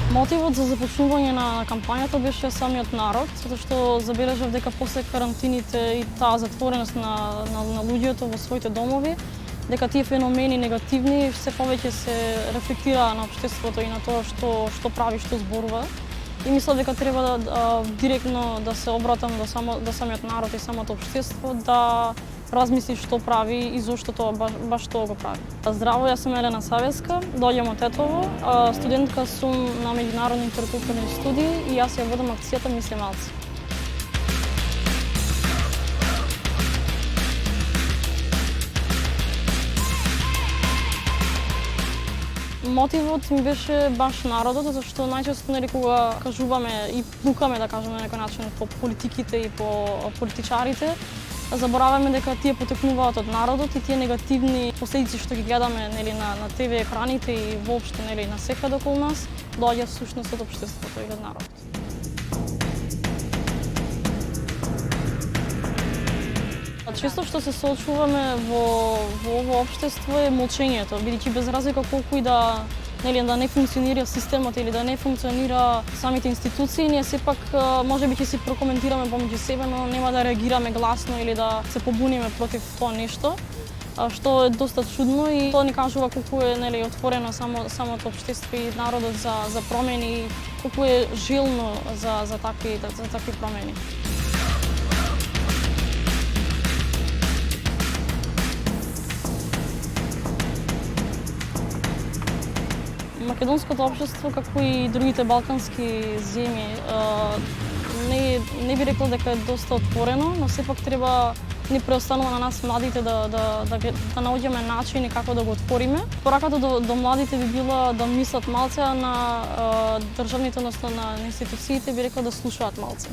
Мотивот за започнување на кампањата беше самиот народ, затоа што забележав дека после карантините и таа затвореност на луѓето во своите домови, дека тие феномени негативни се повеќе се рефлектираа на општеството и на тоа што прави, што зборува. И мислам дека треба директно да се обратам до самиот народ и самото општество да размисли што прави и зошто тоа баш тоа го прави. Здраво, јас сум Елена Савеска, доаѓам од Тетово, студентка сум на меѓународни интеркултурни студии и јас ја водам акцијата Мислималци. Мотивот ми беше баш народот, затоа што најчесто кога кажуваме и плукаме, да кажеме на некој начин, по политиките и по политичарите, забораваме дека тие потекнуваат од народот и тие негативни последици што ги гледаме на ТВ екраните и воопшто на секаде околу нас, доаѓа всушност од општеството и од народот. Често што се соочуваме во ово општество е молчењето, бидејќи без разлика колку и да не функционира системот или да не функционира самите институции, ние сепак можеби ќе си прокоментираме помеѓу себе, но нема да реагираме гласно или да се побуниме против тоа нешто, што е доста чудно и тоа ни кажува колку е отворено самото општество и народот за промени и колку е желно за такви промени. Македонското општество, како и другите балкански земји, не би рекла дека е доста отворено, но сепак треба ни преостанува на нас младите да наоѓаме начини како да го отвориме. Пораката до младите би била да мислат малце, а на државните, односно на институциите би рекла да слушаат малце.